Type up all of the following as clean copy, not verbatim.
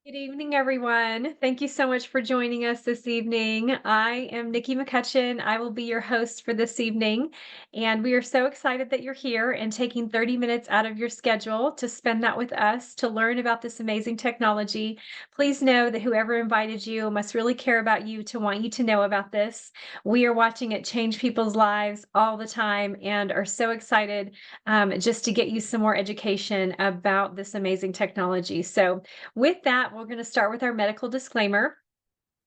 Good evening, everyone. Thank you so much for joining us this evening. I am Nikki McCutchen. I will be your host for this evening, and we are so excited that you're here and taking 30 minutes out of your schedule to spend that with us to learn about this amazing technology. Please know that whoever invited you must really care about you to want you to know about this. We are watching it change people's lives all the time and are so excited just to get you some more education about this amazing technology. So, with that, we're going to start with our medical disclaimer.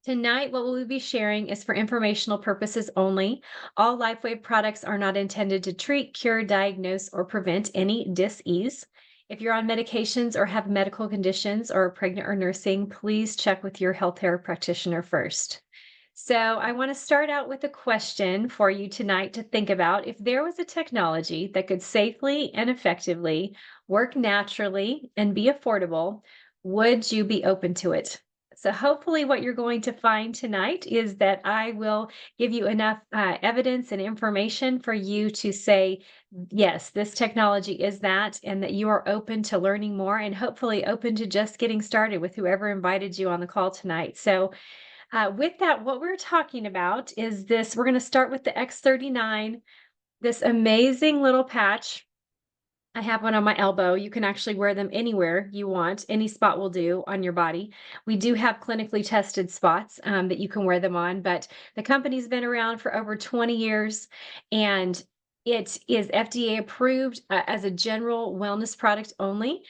Tonight, what we'll be sharing is for informational purposes only. All LifeWave products are not intended to treat, cure, diagnose, or prevent any dis-ease. If you're on medications or have medical conditions or are pregnant or nursing, please check with your healthcare practitioner first. So, I want to start out with a question for you tonight to think about. If there was a technology that could safely and effectively work naturally and be affordable, would you be open to it? So, hopefully, what you're going to find tonight is that I will give you enough evidence and information for you to say, yes, this technology is that, and that you are open to learning more and hopefully open to just getting started with whoever invited you on the call tonight. So, with that, what we're talking about is this. We're going to start with the X39, this amazing little patch. I have one on my elbow. You can actually wear them anywhere you want. Any spot will do on your body. We do have clinically tested spots that you can wear them on, but the company's been around for over 20 years and it is FDA approved as a general wellness product only.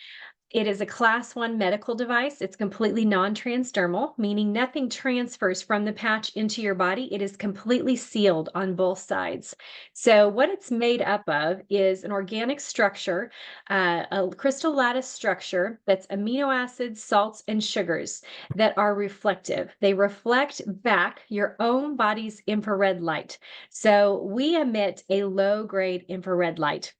It is a class 1 medical device. It's completely non-transdermal, meaning nothing transfers from the patch into your body. It is completely sealed on both sides. So what it's made up of is an organic structure, a crystal lattice structure that's amino acids, salts, and sugars that are reflective. They reflect back your own body's infrared light. So we emit a low-grade infrared light.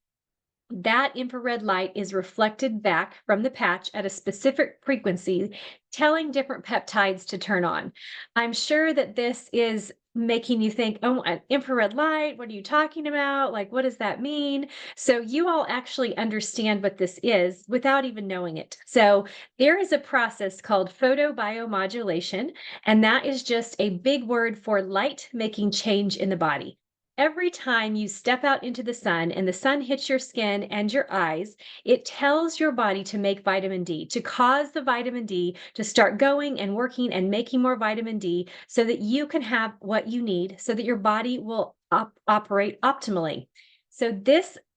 That infrared light is reflected back from the patch at a specific frequency, telling different peptides to turn on. I'm sure that this is making you think, oh, an infrared light, what are you talking about? Like, what does that mean? So, you all actually understand what this is without even knowing it. So, there is a process called photobiomodulation, and that is just a big word for light making change in the body. Every time you step out into the sun and the sun hits your skin and your eyes, it tells your body to make vitamin D, to cause the vitamin D to start going and working and making more vitamin D so that you can have what you need so that your body will operate optimally. So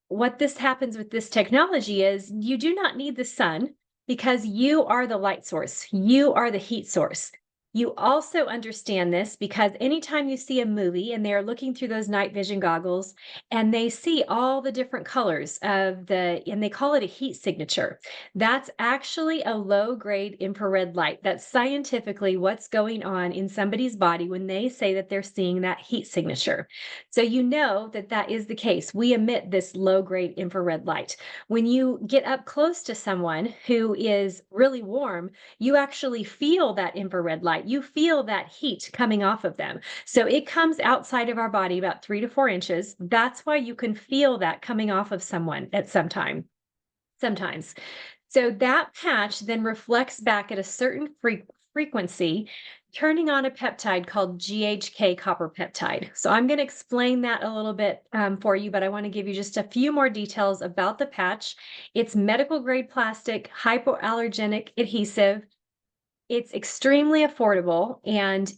what this happens with this technology is you do not need the sun because you are the light source. You are the heat source. You also understand this because anytime you see a movie and they're looking through those night vision goggles and they see all the different colors and they call it a heat signature. That's actually a low grade infrared light. That's scientifically what's going on in somebody's body when they say that they're seeing that heat signature. So you know that that is the case. We emit this low grade infrared light. When you get up close to someone who is really warm, you actually feel that infrared light. You feel that heat coming off of them. So it comes outside of our body about 3 to 4 inches. That's why you can feel that coming off of someone at some time, sometimes. So that patch then reflects back at a certain frequency, turning on a peptide called GHK copper peptide. So I'm going to explain that a little bit for you, but I want to give you just a few more details about the patch. It's medical grade plastic, hypoallergenic adhesive. It's extremely affordable and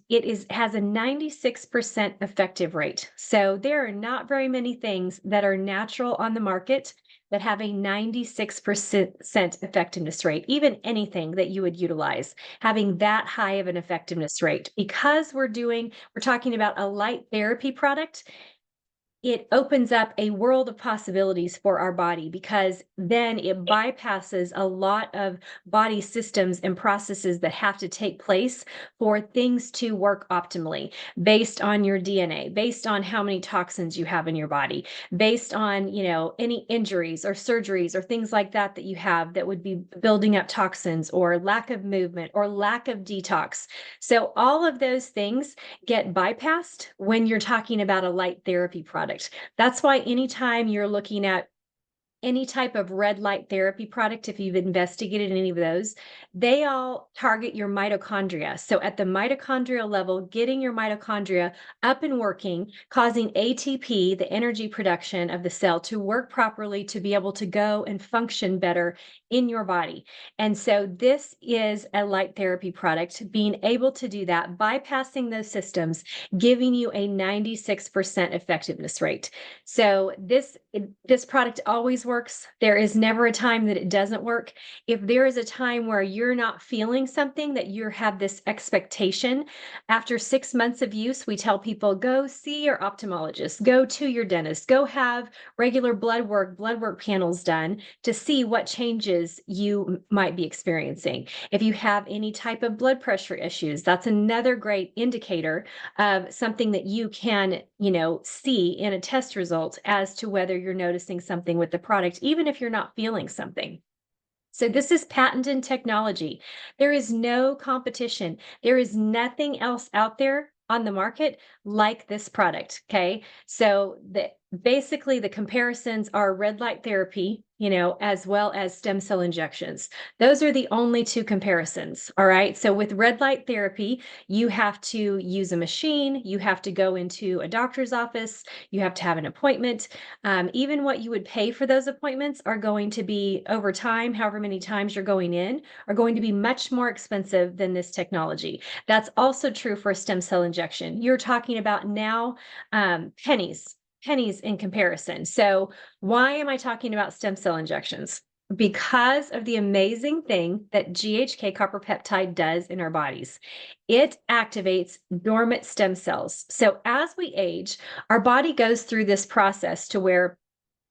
has a 96% effective rate. So there are not very many things that are natural on the market that have a 96% effectiveness rate, even anything that you would utilize, having that high of an effectiveness rate. Because we're talking about a light therapy product, it opens up a world of possibilities for our body because then it bypasses a lot of body systems and processes that have to take place for things to work optimally based on your DNA, based on how many toxins you have in your body, based on, any injuries or surgeries or things like that that you have that would be building up toxins or lack of movement or lack of detox. So all of those things get bypassed when you're talking about a light therapy product. That's why anytime you're looking at any type of red light therapy product, if you've investigated any of those, they all target your mitochondria. So at the mitochondrial level, getting your mitochondria up and working, causing ATP, the energy production of the cell, to work properly to be able to go and function better in your body. And so this is a light therapy product, being able to do that, bypassing those systems, giving you a 96% effectiveness rate. So this product always works. There is never a time that it doesn't work. If there is a time where you're not feeling something, that you have this expectation, after 6 months of use, we tell people, go see your ophthalmologist, go to your dentist, go have regular blood work panels done to see what changes you might be experiencing. If you have any type of blood pressure issues, that's another great indicator of something that you can, see in a test result as to whether you're noticing something with the product, even if you're not feeling something. So this is patented technology. There is no competition. There is nothing else out there on the market like this product. Okay. So basically the comparisons are red light therapy, as well as stem cell injections. Those are the only two comparisons. All right. So with red light therapy, you have to use a machine, you have to go into a doctor's office, you have to have an appointment. Even what you would pay for those appointments are going to be, over time, however many times you're going in, are going to be much more expensive than this technology. That's also true for a stem cell injection. You're talking about now pennies in comparison. So why am I talking about stem cell injections? Because of the amazing thing that GHK copper peptide does in our bodies. It activates dormant stem cells. So as we age, our body goes through this process to where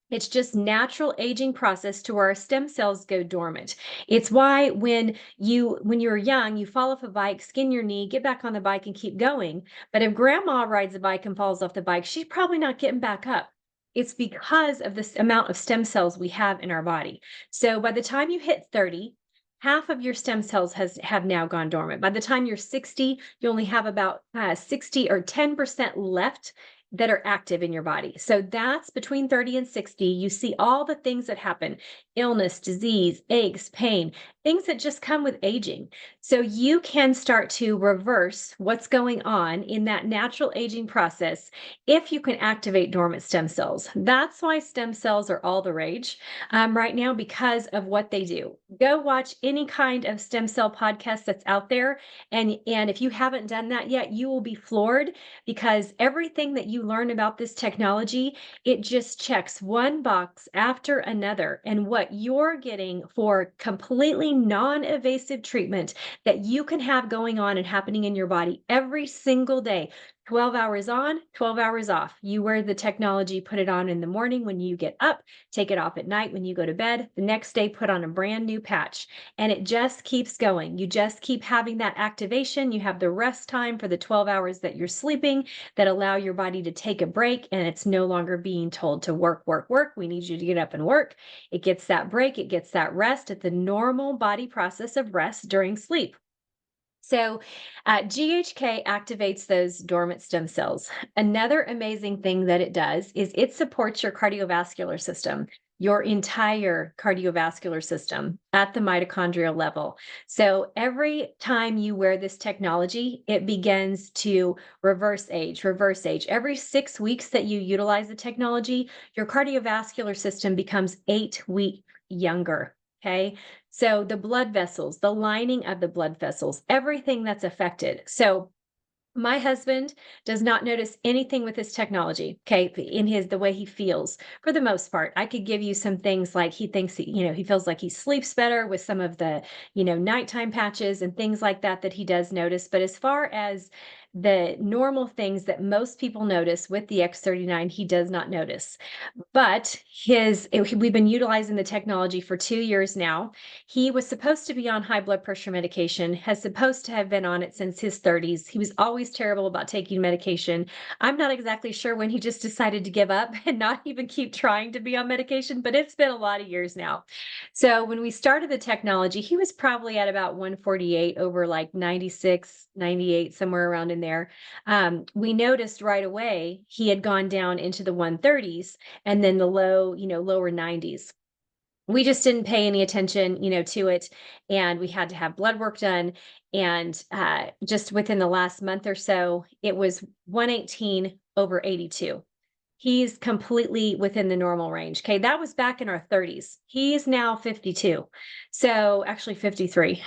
it's just natural aging process to where our stem cells go dormant. It's why when you're young, you fall off a bike, skin your knee, get back on the bike and keep going. But if grandma rides a bike and falls off the bike, she's probably not getting back up. It's because of this amount of stem cells we have in our body. So by the time you hit 30, half of your stem cells have now gone dormant. By the time you're 60, you only have about 60 or 10% left that are active in your body. So that's between 30 and 60. You see all the things that happen: illness, disease, aches, pain, things that just come with aging. So you can start to reverse what's going on in that natural aging process if you can activate dormant stem cells. That's why stem cells are all the rage right now, because of what they do. Go watch any kind of stem cell podcast that's out there. And if you haven't done that yet, you will be floored, because everything that you learn about this technology, it just checks one box after another. And what you're getting for completely non-invasive treatment that you can have going on and happening in your body every single day. 12 hours on, 12 hours off. You wear the technology, put it on in the morning when you get up, take it off at night when you go to bed. The next day, put on a brand new patch. And it just keeps going. You just keep having that activation. You have the rest time for the 12 hours that you're sleeping that allow your body to take a break. And it's no longer being told to work, work, work. We need you to get up and work. It gets that break. It gets that rest at the normal body process of rest during sleep. So, GHK activates those dormant stem cells. Another amazing thing that it does is it supports your cardiovascular system, your entire cardiovascular system at the mitochondrial level. So, every time you wear this technology, it begins to reverse age, reverse age. Every 6 weeks that you utilize the technology, your cardiovascular system becomes 8 weeks younger. Okay. So the blood vessels, the lining of the blood vessels, everything that's affected. So my husband does not notice anything with his technology, okay, in the way he feels for the most part. I could give you some things like he thinks, he feels like he sleeps better with some of the, nighttime patches and things like that that he does notice. But as far as the normal things that most people notice with the X39, he does not notice. But we've been utilizing the technology for 2 years now. He was supposed to be on high blood pressure medication, has supposed to have been on it since his 30s. He was always terrible about taking medication. I'm not exactly sure when he just decided to give up and not even keep trying to be on medication, but it's been a lot of years now. So when we started the technology, he was probably at about 148 over like 96, 98, somewhere around in there. We noticed right away he had gone down into the 130s and then the lower 90s. we just didn't pay any attention, to it, and we had to have blood work done, and, just within the last month or so, it was 118 over 82. He's completely within the normal range. Okay, that was back in our 30s. He's now 52. So, actually 53.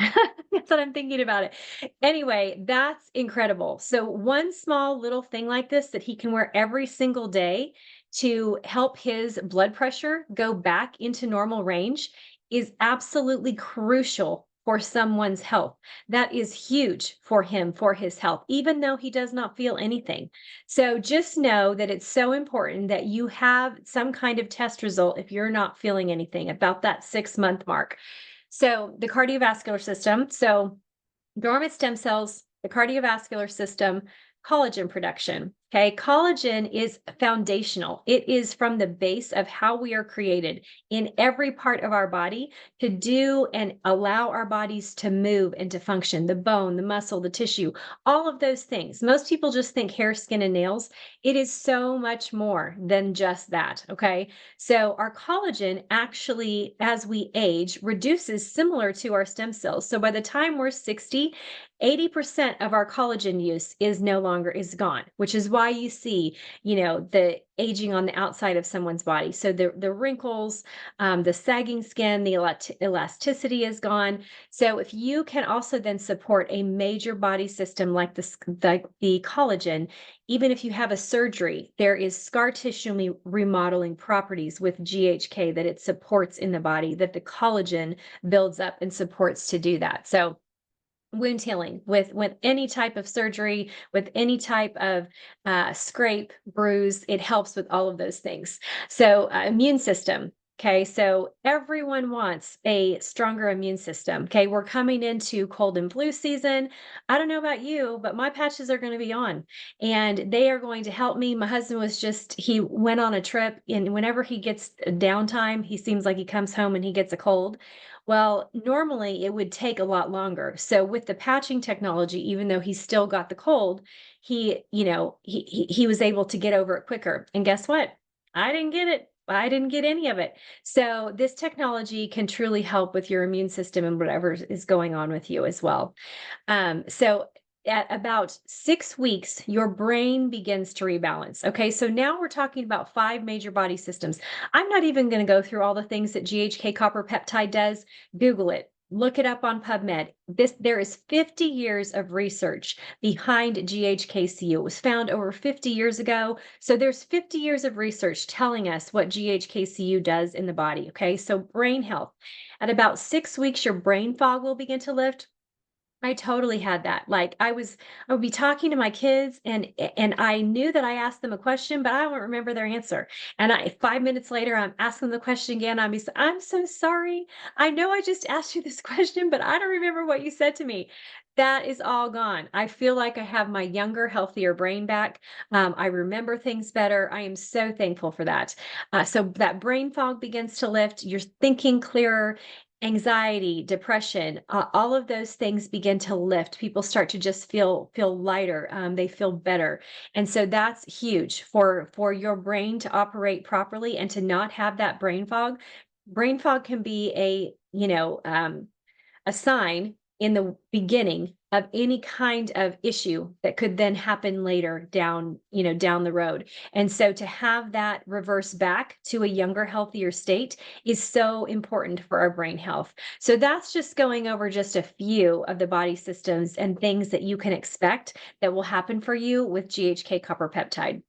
That's what I'm thinking about it. Anyway, that's incredible. So, one small little thing like this that he can wear every single day to help his blood pressure go back into normal range is absolutely crucial for someone's health. That is huge for him, for his health, even though he does not feel anything. So just know that it's so important that you have some kind of test result if you're not feeling anything about that 6-month mark. So the cardiovascular system, so dormant stem cells, the cardiovascular system, collagen production. Okay, collagen is foundational. It is from the base of how we are created in every part of our body to do and allow our bodies to move and to function, the bone, the muscle, the tissue, all of those things. Most people just think hair, skin, and nails. It is so much more than just that. Okay, so our collagen actually, as we age, reduces similar to our stem cells. So by the time we're 60, 80% of our collagen use is gone, which is why you see, the aging on the outside of someone's body. So the wrinkles, the sagging skin, the elasticity is gone. So if you can also then support a major body system like the collagen, even if you have a surgery, there is scar tissue remodeling properties with GHK that it supports in the body, that the collagen builds up and supports to do that. So wound healing with any type of surgery, with any type of scrape, bruise, it helps with all of those things. So immune system. Okay, so everyone wants a stronger immune system. Okay, we're coming into cold and flu season. I don't know about you, but my patches are going to be on and they are going to help me. My husband he went on a trip, and whenever he gets downtime, he seems like he comes home and he gets a cold. Well, normally it would take a lot longer. So with the patching technology, even though he still got the cold, he was able to get over it quicker. And guess what? I didn't get it. I didn't get any of it. So this technology can truly help with your immune system and whatever is going on with you as well. So at about 6 weeks, your brain begins to rebalance. Okay, so now we're talking about 5 major body systems. I'm not even going to go through all the things that GHK copper peptide does. Google it. Look it up on PubMed. There is 50 years of research behind GHKCU. It was found over 50 years ago. So there's 50 years of research telling us what GHKCU does in the body. Okay, so brain health. At about 6 weeks, your brain fog will begin to lift. I totally had that. Like I would be talking to my kids and I knew that I asked them a question, but I don't remember their answer. And 5 minutes later, I'm asking the question again. I'm so sorry. I know I just asked you this question, but I don't remember what you said to me. That is all gone. I feel like I have my younger, healthier brain back. I remember things better. I am so thankful for that. So that brain fog begins to lift. You're thinking clearer. Anxiety, depression, all of those things begin to lift. People start to just feel lighter. They feel better, and so that's huge for your brain to operate properly and to not have that brain fog. Brain fog can be a sign in the beginning of any kind of issue that could then happen later down the road. And so to have that reverse back to a younger, healthier state is so important for our brain health. So that's just going over just a few of the body systems and things that you can expect that will happen for you with GHK copper peptide.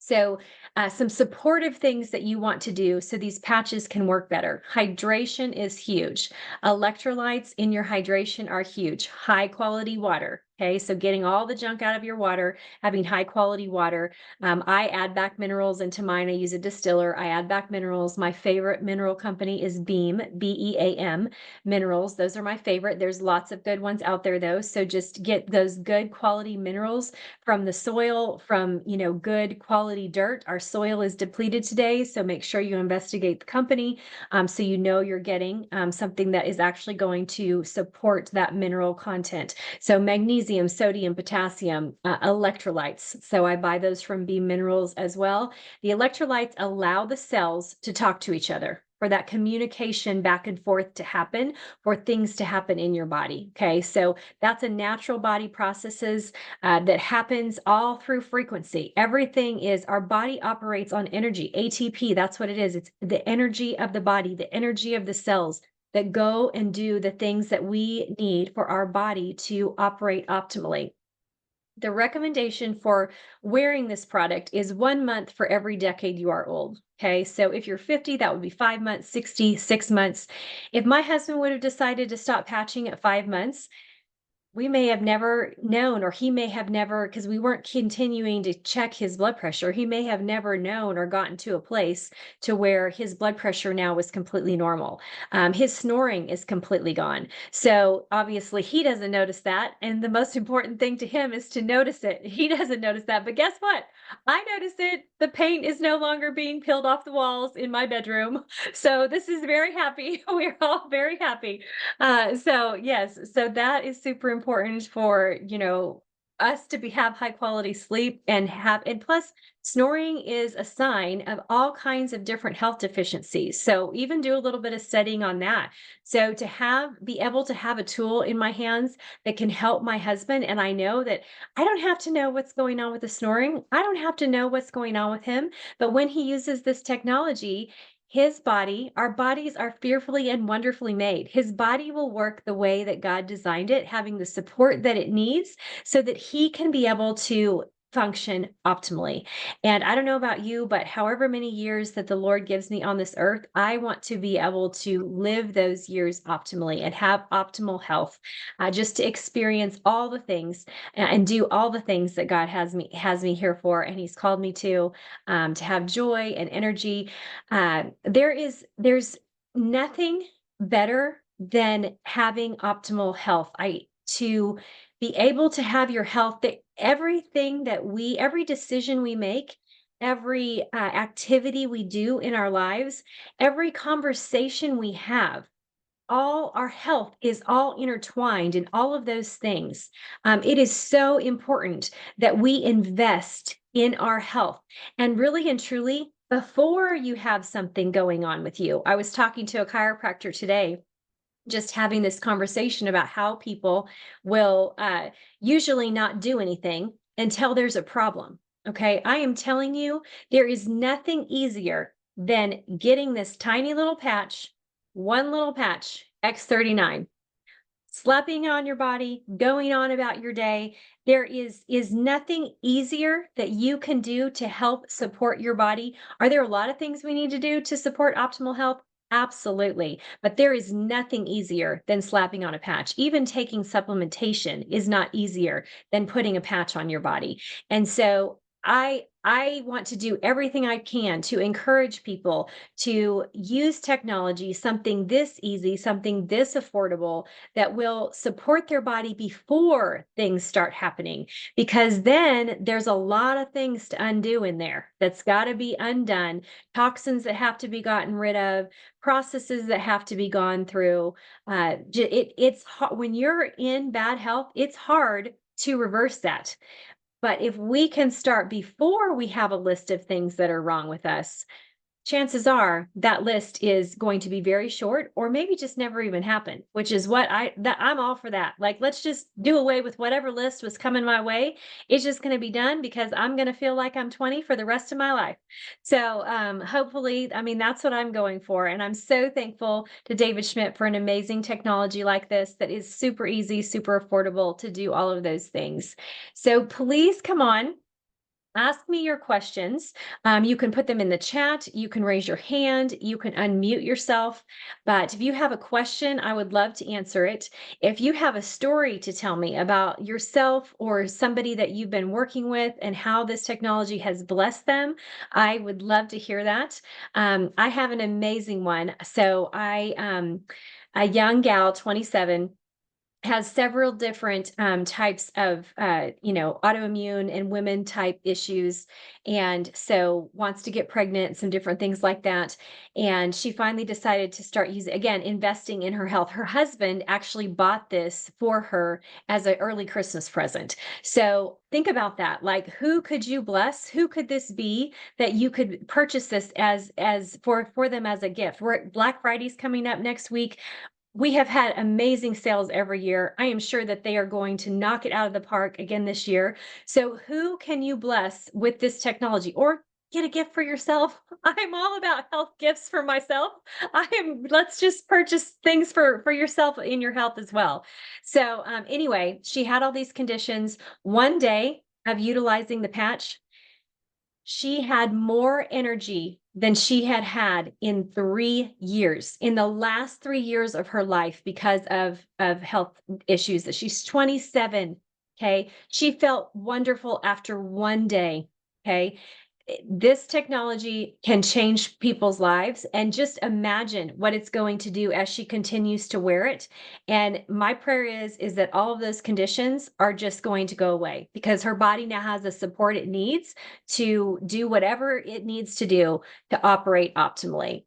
So, some supportive things that you want to do so these patches can work better. Hydration is huge. Electrolytes in your hydration are huge. High quality water. Okay, so getting all the junk out of your water, having high quality water. I add back minerals into mine. I use a distiller. I add back minerals. My favorite mineral company is Beam minerals. Those are my favorite. There's lots of good ones out there though. So just get those good quality minerals from the soil, from good quality dirt. Our soil is depleted today, so make sure you investigate the company so you're getting something that is actually going to support that mineral content. So magnesium, sodium, potassium, electrolytes. So I buy those from Beam Minerals as well. The electrolytes allow the cells to talk to each other. for that communication back and forth to happen, for things to happen in your body. Okay, so that's a natural body processes that happens all through frequency. Everything is, our body operates on energy, ATP. That's what it is. It's the energy of the body, the energy of the cells that go and do the things that we need for our body to operate optimally. The recommendation for wearing this product is 1 month for every decade you are old. Okay, so if you're 50, that would be 5 months, 60, 6 months. If my husband would have decided to stop patching at 5 months, we may have never known, or he may have never, because we weren't continuing to check his blood pressure, he may have never known or gotten to a place to where his blood pressure now was completely normal. His snoring is completely gone. So obviously he doesn't notice that. And the most important thing to him is to notice it. He doesn't notice that. But guess what? I notice it. The paint is no longer being peeled off the walls in my bedroom. So this is very happy. We're all very happy. So yes, so that is super important for, us to have high quality sleep and plus snoring is a sign of all kinds of different health deficiencies. So even do a little bit of studying on that. So to be able to have a tool in my hands that can help my husband, and I know that I don't have to know what's going on with the snoring. I don't have to know what's going on with him, but when he uses this technology, his body, our bodies are fearfully and wonderfully made. His body will work the way that God designed it, having the support that it needs so that he can be able to function optimally. And I don't know about you, but however many years that the Lord gives me on this earth, I want to be able to live those years optimally and have optimal health, just to experience all the things and do all the things that God has me here for, and He's called me to have joy and energy. There's nothing better than having optimal health. To be able to have your health, that every decision we make, every activity we do in our lives, every conversation we have, all our health is all intertwined in all of those things. It is so important that we invest in our health, and really and truly before you have something going on with you. I was talking to a chiropractor today, just having this conversation about how people will usually not do anything until there's a problem. Okay, I am telling you, there is nothing easier than getting this tiny little patch, one little patch, X39, slapping it on your body, going on about your day. There is nothing easier that you can do to help support your body. Are there a lot of things we need to do to support optimal health? Absolutely. But there is nothing easier than slapping on a patch. Even taking supplementation is not easier than putting a patch on your body. And so I want to do everything I can to encourage people to use technology, something this easy, something this affordable, that will support their body before things start happening. Because then there's a lot of things to undo in there that's got to be undone, toxins that have to be gotten rid of, processes that have to be gone through. It's hard when you're in bad health. It's hard to reverse that. But if we can start before we have a list of things that are wrong with us, chances are that list is going to be very short, or maybe just never even happen, which is what I'm all for that. Like, let's just do away with whatever list was coming my way. It's just going to be done because I'm going to feel like I'm 20 for the rest of my life. So hopefully, I mean, that's what I'm going for. And I'm so thankful to David Schmidt for an amazing technology like this that is super easy, super affordable to do all of those things. So please come on. Ask me your questions. You can put them in the chat. You can raise your hand. You can unmute yourself. But if you have a question, I would love to answer it. If you have a story to tell me about yourself or somebody that you've been working with and how this technology has blessed them, I would love to hear that. I have an amazing one. So a young gal, 27, has several different types of autoimmune and women type issues, and so wants to get pregnant, some different things like that. And she finally decided to start using, again, investing in her health. Her husband actually bought this for her as an early Christmas present. So think about that. Like, who could you bless? Who could this be that you could purchase this as for them as a gift? Black Friday's coming up next week. We have had amazing sales every year. I am sure that they are going to knock it out of the park again this year. So who can you bless with this technology, or get a gift for yourself? I'm all about health gifts for myself. Let's just purchase things for yourself in your health as well. So anyway, she had all these conditions. One day of utilizing the patch, she had more energy than she had had in 3 years, in the last 3 years of her life, because of health issues. That she's 27, okay? She felt wonderful after 1 day, okay? This technology can change people's lives, and just imagine what it's going to do as she continues to wear it. And my prayer is that all of those conditions are just going to go away, because her body now has the support it needs to do whatever it needs to do to operate optimally. I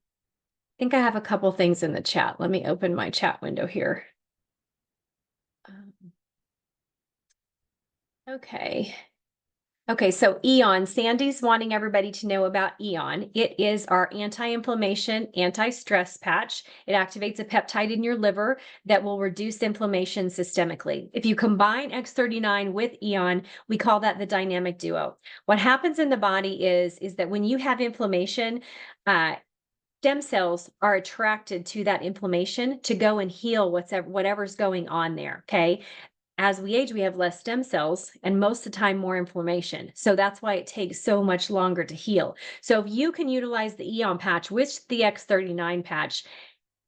think I have a couple things in the chat. Let me open my chat window here. Okay. Okay, so Eon, Sandy's wanting everybody to know about Eon. It is our anti-inflammation, anti-stress patch. It activates a peptide in your liver that will reduce inflammation systemically. If you combine X39 with Eon, we call that the dynamic duo. What happens in the body is that when you have inflammation, stem cells are attracted to that inflammation to go and heal whatever's going on there, okay? As we age, we have less stem cells and most of the time more inflammation. So that's why it takes so much longer to heal. So if you can utilize the Eon patch with the X39 patch,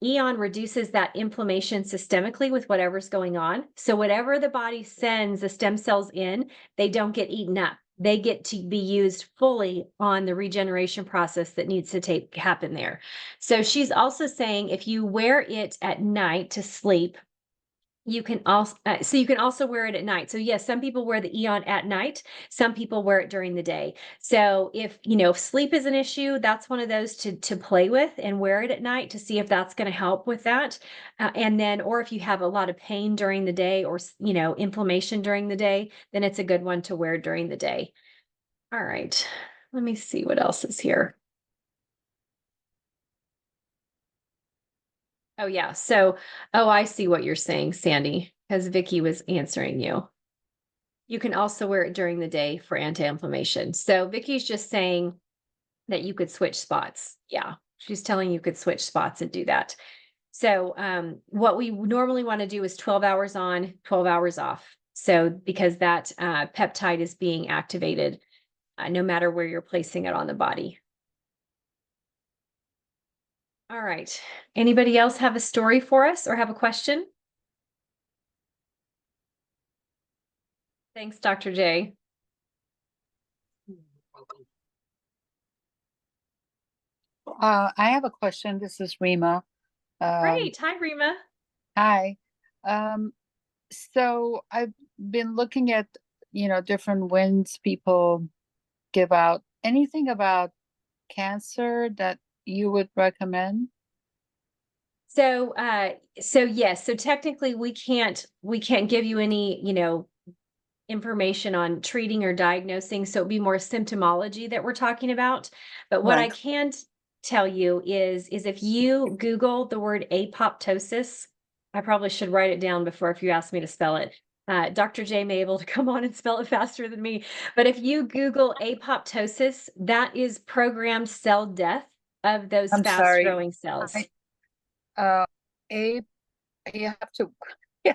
Eon reduces that inflammation systemically with whatever's going on. So whatever the body sends the stem cells in, they don't get eaten up. They get to be used fully on the regeneration process that needs to happen there. So she's also saying if you wear it at night to sleep, you can also wear it at night. So yes, some people wear the Eon at night, some people wear it during the day. So if sleep is an issue, that's one of those to play with and wear it at night to see if that's going to help with that. And then, or if you have a lot of pain during the day, or inflammation during the day, then it's a good one to wear during the day. All right, let me see what else is here. Oh, yeah. So, I see what you're saying, Sandy, because Vicky was answering you. You can also wear it during the day for anti-inflammation. So Vicky's just saying that you could switch spots. Yeah, she's telling you could switch spots and do that. So what we normally want to do is 12 hours on, 12 hours off. So because that peptide is being activated no matter where you're placing it on the body. All right. Anybody else have a story for us or have a question? Thanks, Dr. J. I have a question. This is Rima. Great. Hi, Rima. Hi. So I've been looking at, different wins people give out. Anything about cancer that you would recommend? So, yes. So technically, we can't give you any, information on treating or diagnosing. So it'd be more symptomology that we're talking about. But what I Right. can tell you is if you Google the word apoptosis, I probably should write it down before if you ask me to spell it. Dr. J may be able to come on and spell it faster than me. But if you Google apoptosis, that is programmed cell death of those I'm fast sorry. growing cells. A, you have to, you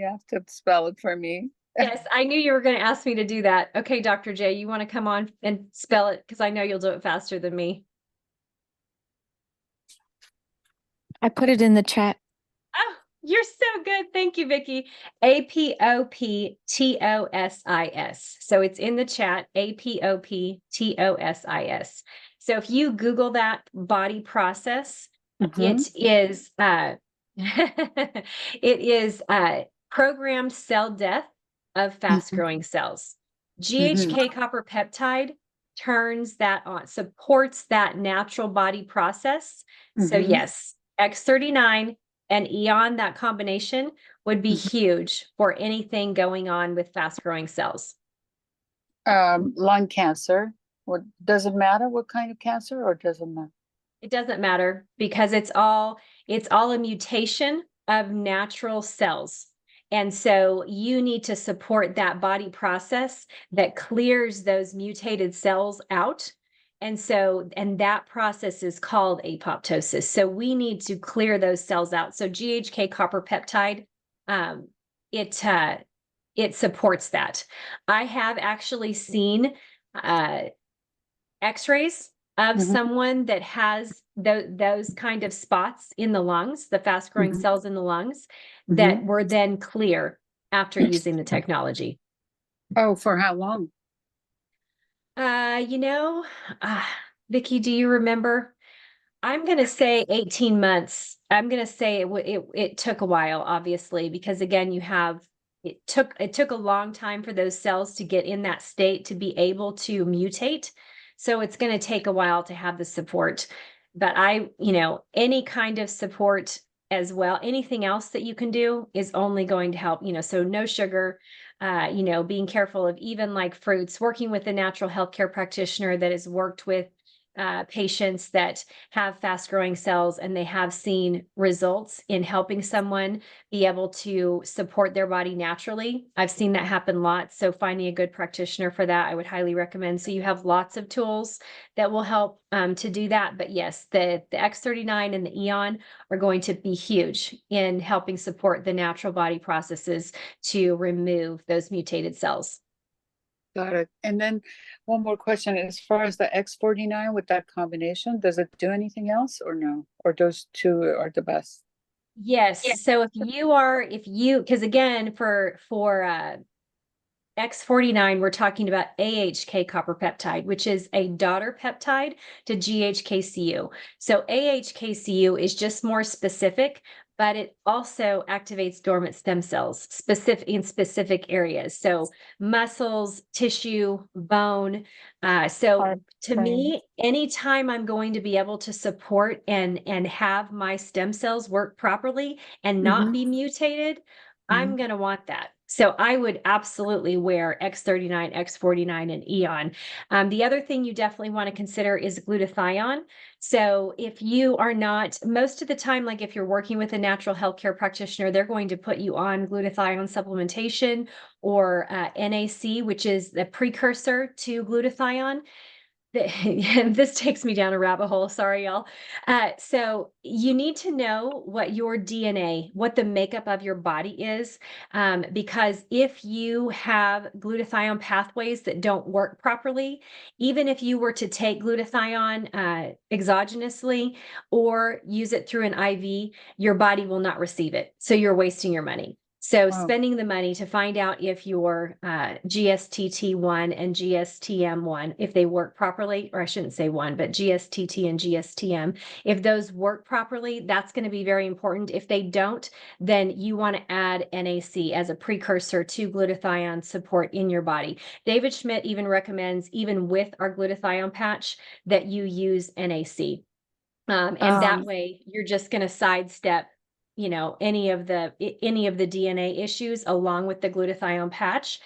have to spell it for me. Yes, I knew you were going to ask me to do that. Okay, Dr. J, you want to come on and spell it because I know you'll do it faster than me. I put it in the chat. Oh, you're so good. Thank you, Vicky. Apoptosis. So it's in the chat, apoptosis. So if you Google that body process, Mhm. it is It is programmed cell death of Mhm, fast-growing cells. mhm, GHK copper peptide turns that on, supports that natural body process. So mhm, yes, X39 and Eon, that combination would be mhm. huge for anything going on with fast-growing cells. Lung cancer. What does it matter what kind of cancer, or does it matter? It doesn't matter because it's all a mutation of natural cells. And so you need to support that body process that clears those mutated cells out. And that process is called apoptosis. So we need to clear those cells out. So GHK copper peptide, um, it it supports that. I have actually seen uh, X-rays of Mhm, someone that has those kind of spots in the lungs, the fast-growing mhm, cells in the lungs, that mhm. were then clear after using the technology. Oh, for how long? Uh, you know, uh, Vicky, do you remember? I'm gonna say 18 months. I'm gonna say it took a while, obviously, because again, it took a long time for those cells to get in that state to be able to mutate. So it's gonna take a while to have the support. But any kind of support as well, anything else that you can do is only going to help, so no sugar, being careful of even like fruits, working with a natural healthcare practitioner that has worked with patients that have fast growing cells and they have seen results in helping someone be able to support their body naturally. I've seen that happen lots. So finding a good practitioner for that, I would highly recommend. So you have lots of tools that will help to do that. But yes, the X39 and the Eon are going to be huge in helping support the natural body processes to remove those mutated cells. Got it. And then one more question. As far as the X39 with that combination, does it do anything else or no? Or those two are the best? Yes. So because again, for X39, we're talking about AHK copper peptide, which is a daughter peptide to GHKCU. So AHKCU is just more specific, but it also activates dormant stem cells in specific areas. So muscles, tissue, bone. So to Fine. me, anytime I'm going to be able to support and have my stem cells work properly and not Mm-hmm. be mutated, Mm-hmm. I'm going to want that. So I would absolutely wear X39, X49, and Eon. The other thing you definitely want to consider is glutathione. So if you are not, most of the time, like if you're working with a natural healthcare practitioner, they're going to put you on glutathione supplementation or NAC, which is the precursor to glutathione. This takes me down a rabbit hole. Sorry, y'all. So you need to know what your DNA, what the makeup of your body is, because if you have glutathione pathways that don't work properly, even if you were to take glutathione exogenously or use it through an IV, your body will not receive it. So you're wasting your money. So Oh, spending the money to find out if your GSTT1 and GSTM1, if they work properly, or I shouldn't say one, but GSTT and GSTM, if those work properly, that's going to be very important. If they don't, then you want to add NAC as a precursor to glutathione support in your body. David Schmidt even recommends, even with our glutathione patch, that you use NAC. And that um, way you're just going to sidestep, any of the DNA issues along with the glutathione patch.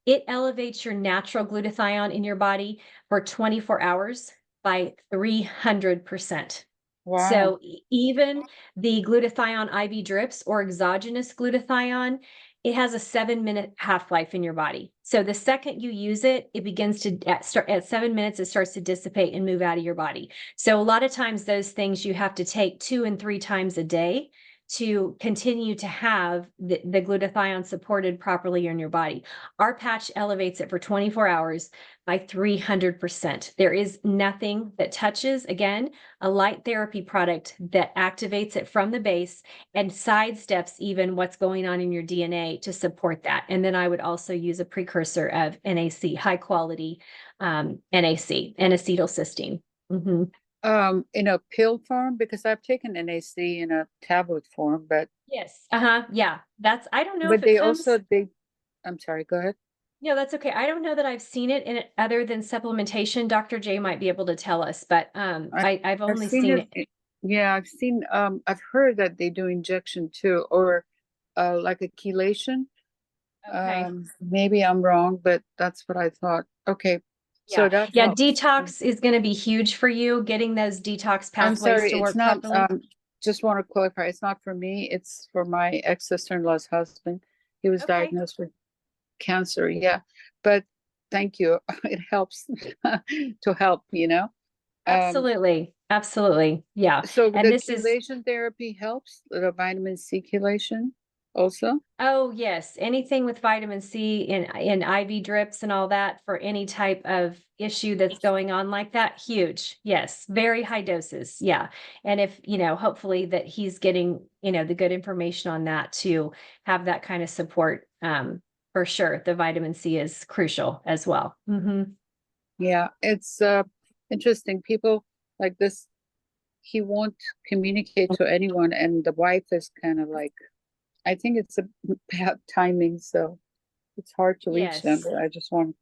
It elevates your natural glutathione in your body for 24 hours by 300%. wow. So even the glutathione IV drips or exogenous glutathione, it has a 7-minute half-life in your body. So the second you use it, it begins to start at 7 minutes, it starts to dissipate and move out of your body. So a lot of times those things you have to take 2 and 3 times a day to continue to have the glutathione supported properly in your body. Our patch elevates it for 24 hours by 300%. There is nothing that touches, again, a light therapy product that activates it from the base and sidesteps even what's going on in your DNA to support that. And then I would also use a precursor of NAC, high quality NAC, N-acetylcysteine. Mhm. In a pill form, because I've taken NAC in a tablet form, Yes. Uh-huh. Yeah. I don't know if but it they comes. also I'm sorry, go ahead. No, that's okay. I don't know that I've seen it in it other than supplementation. Dr. J might be able to tell us, but I, I've I've only seen seen it. it. Yeah, I've heard that they do injection too, or like a chelation. Okay. Maybe I'm wrong, but that's what I thought. Okay, so Yeah. that Yeah. helps. Detox is going to be huge for you, getting those detox I'm pathways sorry, to it's work not, properly. just want to clarify, it's not for me, it's for my ex-sister-in-law's husband. He was Okay. diagnosed with cancer, yeah. But thank you. It helps to help, you know? Um, Absolutely. Absolutely. Yeah. so And the this is chelation therapy helps, the vitamin C chelation also? Oh, yes. Anything with vitamin C in IV drips and all that for any type of issue that's going on like that, huge. Yes, very high doses. Yeah. And if, hopefully that he's getting, the good information on that to have that kind of support. For sure. The vitamin C is crucial as well. Yeah, it's interesting. People like this, he won't communicate to anyone, and the wife is kind of like, I think it's a bad timing, so it's hard to reach them. Yes. But I just want,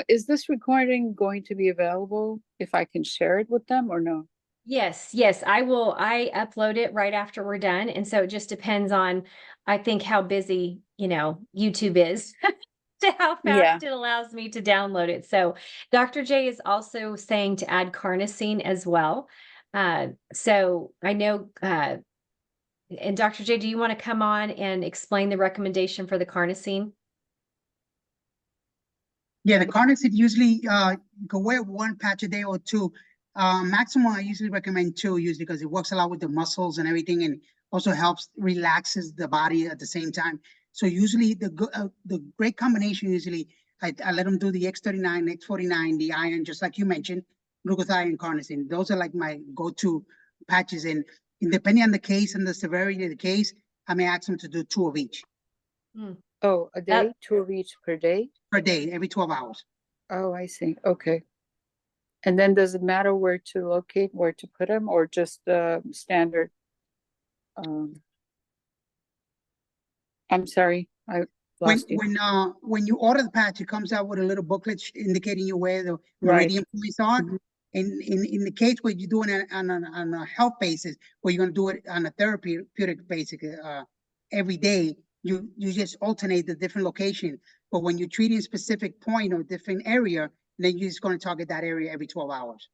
is this recording going to be available if I can share it with them or no? Yes, yes, I will. I upload it right after we're done. And so it just depends on, I think, how busy, YouTube is to how Yeah, fast it allows me to download it. So Dr. J is also saying to add carnosine as well. So I know, and Dr. J, do you want to come on and explain the recommendation for the carnosine? Yeah, the carnixid usually go wear one patch a day or two. Maximum, I usually recommend two, usually because it works a lot with the muscles and everything, and also helps relaxes the body at the same time. So usually the great combination usually I let them do the X39, X49, the iron, just like you mentioned, glutathione and carnosine. Those are like my go-to patches, and depending on the case and the severity of the case, I may ask them to do two of each Hmm. oh, a day, two of each per day? per day, every 12 hours. Oh, I see. Okay. And then does it matter where to locate, where to put them, or just standard? Um, I'm sorry, I When lost you. when uh when you order the patch, it comes out with a little booklet indicating you where the Right. meridian points are. Mhm. In the case where you're doing it on a health basis, where you're gonna do it on a therapeutic basis, every day, you just alternate the different location. But when you're treating a specific point or different area, then you're just gonna target that area every 12 hours.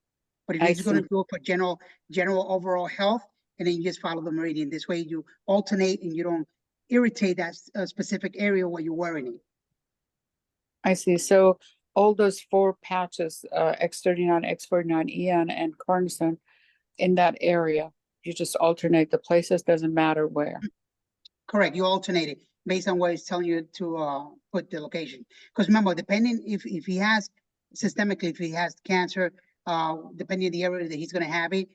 But if I you're just gonna see. do it for general overall health, and then you just follow the meridian. This way you alternate and you don't irritate that specific area where you're wearing it. I see. So all those four patches, X39, X49, Eon, and Carnison in that area, you just alternate the places, doesn't matter where. Correct. You alternate it based on where it's telling you to put the location. Because remember, depending if he has systemically, if he has cancer, depending on the area that he's going to have it,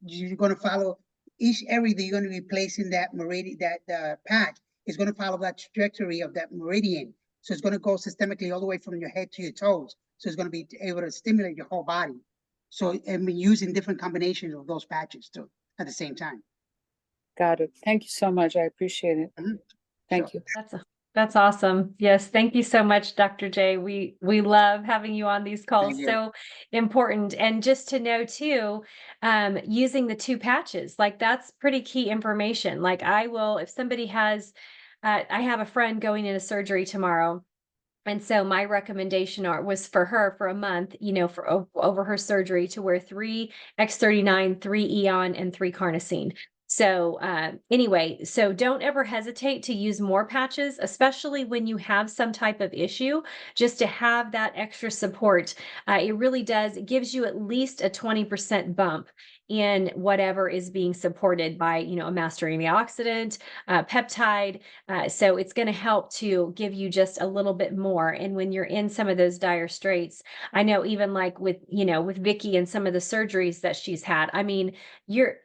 you're going to follow each area that you're going to be placing that meridian, that patch is going to follow that trajectory of that meridian. So it's going to go systemically all the way from your head to your toes. So it's going to be able to stimulate your whole body. So and be using different combinations of those patches too at the same time. Got it. Thank you so much. I appreciate it. Mhm. Thank Sure. you. That's awesome. Yes, thank you so much, Dr. J. We love having you on these Thank calls. you. So important. And just to know too, using the two patches, like that's pretty key information. Like I will, if somebody has, I have a friend going into surgery tomorrow. And so my recommendation was for her for a month, for over her surgery to wear three X39, three Eon, and three carnosine. So anyway, so don't ever hesitate to use more patches, especially when you have some type of issue, just to have that extra support. It really does. It gives you at least a 20% bump in whatever is being supported by, a master antioxidant, peptide, so it's going to help to give you just a little bit more. And when you're in some of those dire straits, I know even like with Vicky and some of the surgeries that she's had, I mean, you're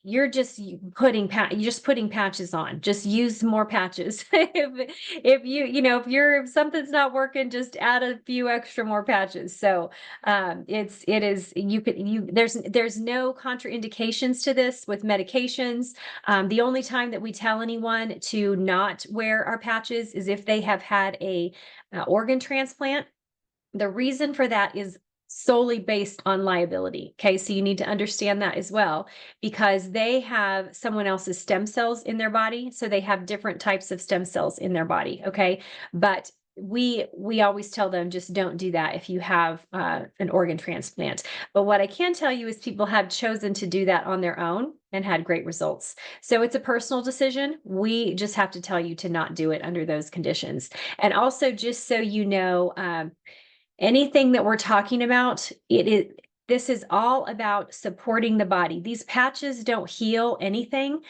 you're just putting patches on. Just use more patches. If if something's not working, just add a few extra more patches. So there's no contraindications to this with medications. The only time that we tell anyone to not wear our patches is if they have had a organ transplant. The reason for that is solely based on liability. Okay, so you need to understand that as well, because they have someone else's stem cells in their body. So they have different types of stem cells in their body. Okay, but we always tell them, just don't do that if you have an organ transplant. But what I can tell you is people have chosen to do that on their own and had great results. So it's a personal decision. We just have to tell you to not do it under those conditions. And also, just so you know, anything that we're talking about, this is all about supporting the body. These patches don't heal anything.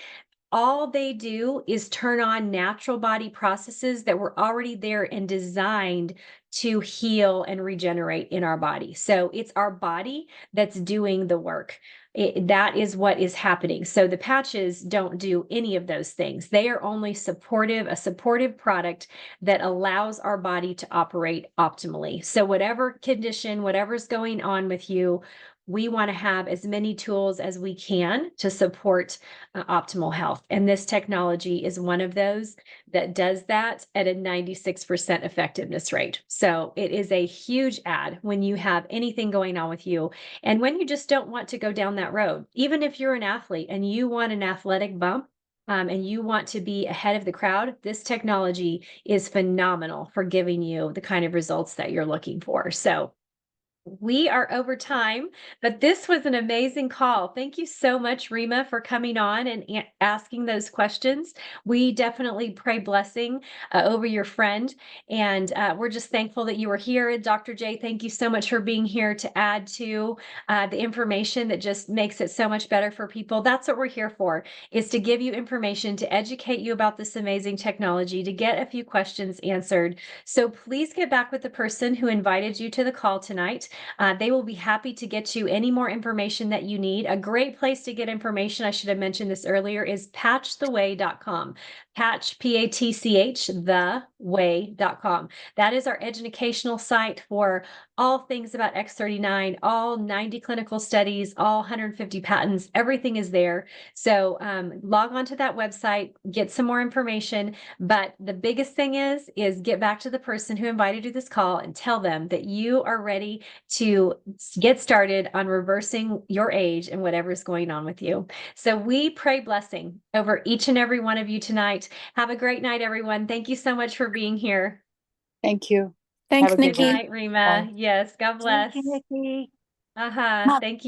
All they do is turn on natural body processes that were already there and designed to heal and regenerate in our body. So it's our body that's doing the work. That is what is happening. So the patches don't do any of those things. They are only a supportive product that allows our body to operate optimally. So whatever condition, whatever's going on with you, we want to have as many tools as we can to support optimal health. And this technology is one of those that does that at a 96% effectiveness rate. So it is a huge add when you have anything going on with you. And when you just don't want to go down that road, even if you're an athlete and you want an athletic bump, and you want to be ahead of the crowd, this technology is phenomenal for giving you the kind of results that you're looking for. So we are over time, but this was an amazing call. Thank you so much, Rima, for coming on and asking those questions. We definitely pray blessing over your friend, and we're just thankful that you were here. Dr. J, thank you so much for being here to add to the information that just makes it so much better for people. That's what we're here for, is to give you information, to educate you about this amazing technology, to get a few questions answered. So please get back with the person who invited you to the call tonight. They will be happy to get you any more information that you need. A great place to get information, I should have mentioned this earlier, is patchtheway.com. Patch, P-A-T-C-H, theway.com. That is our educational site for all things about X39, all 90 clinical studies, all 150 patents, everything is there. So log on to that website, get some more information. But the biggest thing is get back to the person who invited you to this call and tell them that you are ready to get started on reversing your age and whatever is going on with you. So we pray blessing over each and every one of you tonight. Have a great night, everyone. Thank you so much for being here. Thank you. Thanks, Have a good Good Nikki. night. night, Rima. Yes, God bless. Thank you, Nikki. Thank you.